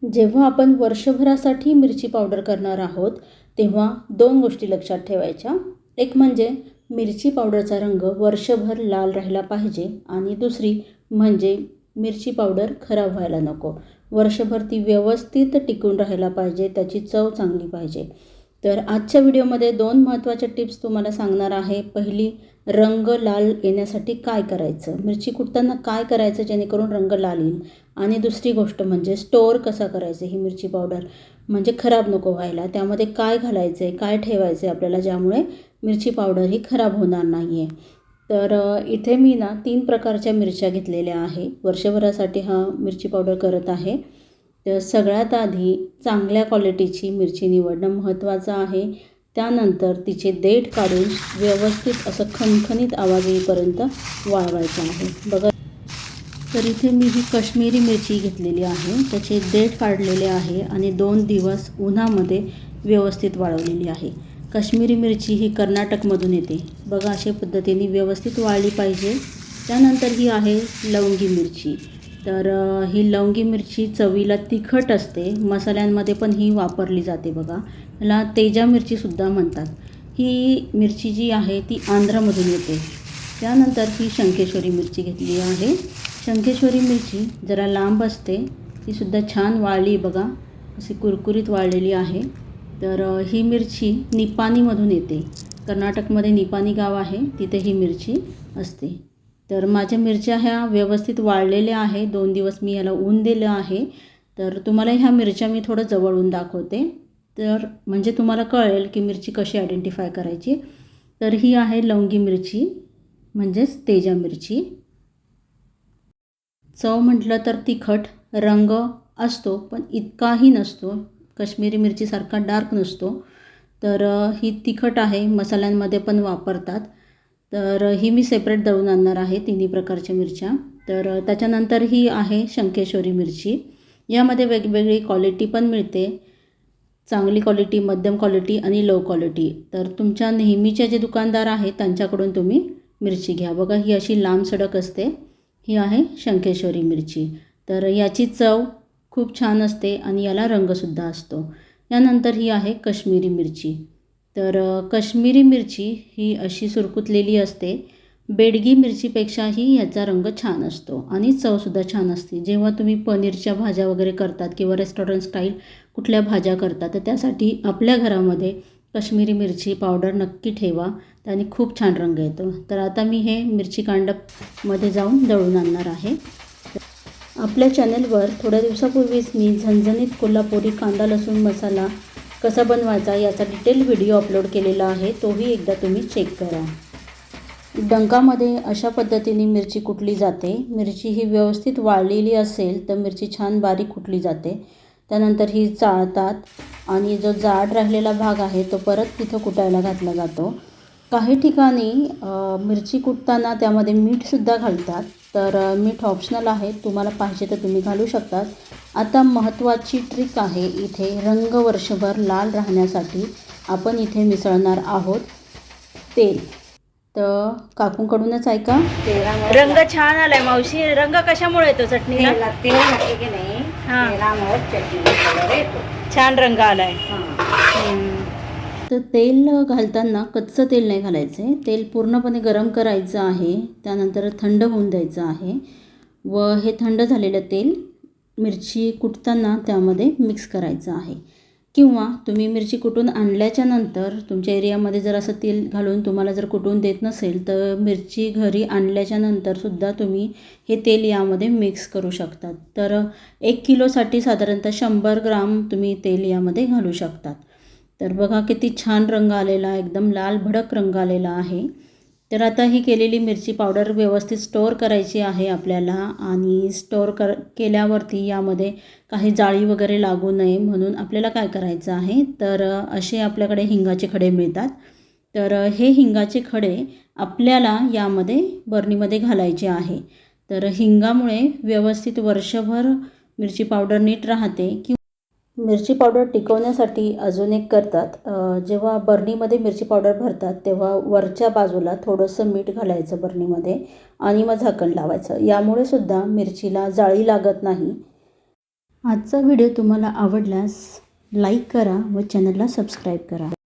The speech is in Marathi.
जेव्हा आपण वर्षभरासाठी मिरची पावडर करणार आहोत तेव्हा दोन गोष्टी लक्षात ठेवायच्या. एक म्हणजे मिरची पावडरचा रंग वर्षभर लाल राहिला पाहिजे आणि दुसरी म्हणजे मिरची पावडर खराब व्हायला नको. वर्षभर ती व्यवस्थित टिकून राहायला पाहिजे, त्याची चव चांगली पाहिजे. तर आजच्या व्हिडिओमध्ये दोन महत्त्वाच्या टिप्स तुम्हाला सांगणार आहे. पहिली, रंग लाल येण्यासाठी काय करायचं, मिरची कुटताना काय करायचं जेणेकरून रंग लाल येईल. आणि दुसरी गोष्ट म्हणजे स्टोअर कसा करायचं ही मिरची पावडर, म्हणजे खराब नको व्हायला. त्यामध्ये काय घालायचं आहे, काय ठेवायचं आहे आपल्याला, ज्यामुळे मिरची पावडर ही खराब होणार नाही आहे. तर इथे मी 3 प्रकारच्या मिरच्या घेतलेल्या आहे. वर्षभरासाठी हा मिरची पावडर करत आहे. तर सगळ्यात आधी चांगल्या क्वालिटीची मिरची निवडणं महत्त्वाचं आहे. त्यानंतर तिचे देठ काढून व्यवस्थित असं खणखणीत आवाज येईपर्यंत वाळवायचं आहे. बघा, तर इथे मी ही काश्मीरी मिरची घेतलेली आहे. त्याचे देठ काढलेले आहे आणि 2 दिवस उन्हामध्ये व्यवस्थित वाळवलेली आहे. काश्मीरी मिरची ही कर्नाटकमधून येते. बघा, अशा पद्धतीने व्यवस्थित वाळली पाहिजे. त्यानंतर ही आहे लवंगी मिरची. तर ही लवंगी मिरची चवीला तिखट असते. मसाल्यांमध्ये पण ही वापरली जाते. बघा, याला तेजा मिरचीसुद्धा म्हणतात. ही मिरची जी आहे ती आंध्रमधून येते. त्यानंतर ही शंकेश्वरी मिरची घेतली आहे. शंकेश्वरी मिरची जरा लांब असते, तीसुद्धा छान वाळली. बघा, अशी कुरकुरीत वाळलेली आहे. तर ही मिरची निपाणीमधून येते. कर्नाटकमध्ये निपाणी गाव आहे, तिथे ही मिरची असते. तर माझ्या मिरच्या ह्या व्यवस्थित वाळलेल्या आहे. 2 दिवस मी याला ऊन दिलं आहे. तर तुम्हाला ह्या मिरच्या मी थोडं जवळून दाखवते, तर म्हणजे तुम्हाला कळेल की मिरची कशी आयडेंटिफाय करायची. तर ही आहे लवंगी मिरची, म्हणजेच तेजा मिरची. चव म्हटलं तर तिखट, रंग असतो पण इतकाही नसतो. काश्मीरी मिरचीसारखा डार्क नसतो. तर ही तिखट आहे, मसाल्यांमध्ये पण वापरतात. तर ही मी सेपरेट दळून आणणार आहे, तिन्ही प्रकारच्या मिरच्या. तर त्याच्यानंतर ही आहे शंकेश्वरी मिरची. यामध्ये वेगवेगळी क्वालिटी पण मिळते. चांगली क्वालिटी, मध्यम क्वालिटी आणि लो क्वालिटी. तर तुमच्या नेहमीचे जे दुकानदार आहेत त्यांच्याकडून तुम्ही मिरची घ्या. बघा, ही अशी लांब सडक असते. ही आहे शंकेश्वरी मिरची. तर याची चव खूप छान असते आणि याला रंगसुद्धा असतो. यानंतर ही आहे काश्मीरी मिरची. तर काश्मीरी मिरची ही अशी सुरकुतलेली असते. बेडगी मिरचीपेक्षाही याचा रंग छान असतो आणि चवसुद्धा छान असते. जेव्हा तुम्ही पनीरच्या भाज्या वगैरे करतात किंवा रेस्टॉरंट स्टाईल कुठल्या भाज्या करतात, तर त्यासाठी आपल्या घरामध्ये काश्मीरी मिरची पावडर नक्की ठेवा, त्याने खूप छान रंग येतो. तर आता मी हे मिरची कांडपमध्ये जाऊन दळून आणणार आहे. आपल्या चॅनलवर थोड्या दिवसापूर्वीच मी झणझणीत कोल्हापुरी कांदा लसूण मसाला कसा बनवायचा याचा डिटेल व्हिडिओ अपलोड केलेला आहे, तोही एकदा तुम्ही चेक करा. डंकामध्ये अशा पद्धतीने मिरची कुटली जाते. मिरची ही व्यवस्थित वाळलेली असेल तर मिरची छान बारीक कुटली जाते. त्यानंतर ही चाळतात आणि जो जाड राहिलेला भाग आहे तो परत तिथं कुटायला घातला जातो. काही ठिकाणी मिरची कुटताना त्यामध्ये मीठसुद्धा घालतात. तर मीठ ऑप्शनल आहे, तुम्हाला पाहिजे तर तुम्ही घालू शकतात. आता महत्त्वाची ट्रिक आहे इथे. रंग वर्षभर लाल राहण्यासाठी आपण इथे मिसळणार आहोत तेल. तर काकूंकडूनच ऐका. रंग छान आलाय मावशी. रंग कशामुळे येतो चटणीला? तेल घातले की नाही, हां, तेलामुळे चटणी कलर येतो. छान रंग आलाय. तर तेल घालताना कच्चं तेल नाही घालायचं आहे. तेल पूर्णपणे गरम करायचं आहे. त्यानंतर थंड होऊन द्यायचं आहे व हे थंड झालेलं तेल मिरची कुटताना त्यामध्ये मिक्स करायचं आहे. किंवा तुम्ही मिरची कुटून आणल्याच्या नंतर तुमच्या एरियामध्ये जर असं तेल घालून तुम्हाला जर कुटून देत नसेल तर मिरची घरी आणल्याच्या नंतरसुद्धा तुम्ही हे तेल यामध्ये मिक्स करू शकतात. तर 1 किलोसाठी साधारणतः 100 ग्राम तुम्ही तेल यामध्ये घालू शकतात. तर बघा किती छान रंग आलेला, एकदम लाल भडक रंग आलेला आहे. तर आता ही केलेली मिरची पावडर व्यवस्थित स्टोअर करायची आहे आपल्याला. आणि स्टोअर केल्यावरती यामध्ये काही जाळी वगैरे लागू नये म्हणून आपल्याला काय करायचं आहे, तर असे आपल्याकडे हिंगाचे खडे मिळतात. तर हे हिंगाचे खडे आपल्याला यामध्ये बरणीमध्ये घालायचे आहे. तर हिंगामुळे व्यवस्थित वर्षभर मिरची पावडर नीट राहते. मिरची पावडर टिकवण्यासाठी अजून एक करतात. जेव्हा बरणीमध्ये मिरची पावडर भरतात तेव्हा वरच्या बाजूला थोडंसं मीठ घालायचं बरणीमध्ये आणि मग झाकण लावायचं. यामुळे सुद्धा मिरचीला जाळी लागत नाही. आजचा व्हिडिओ तुम्हाला आवडल्यास लाईक करा व चॅनलला सबस्क्राईब करा.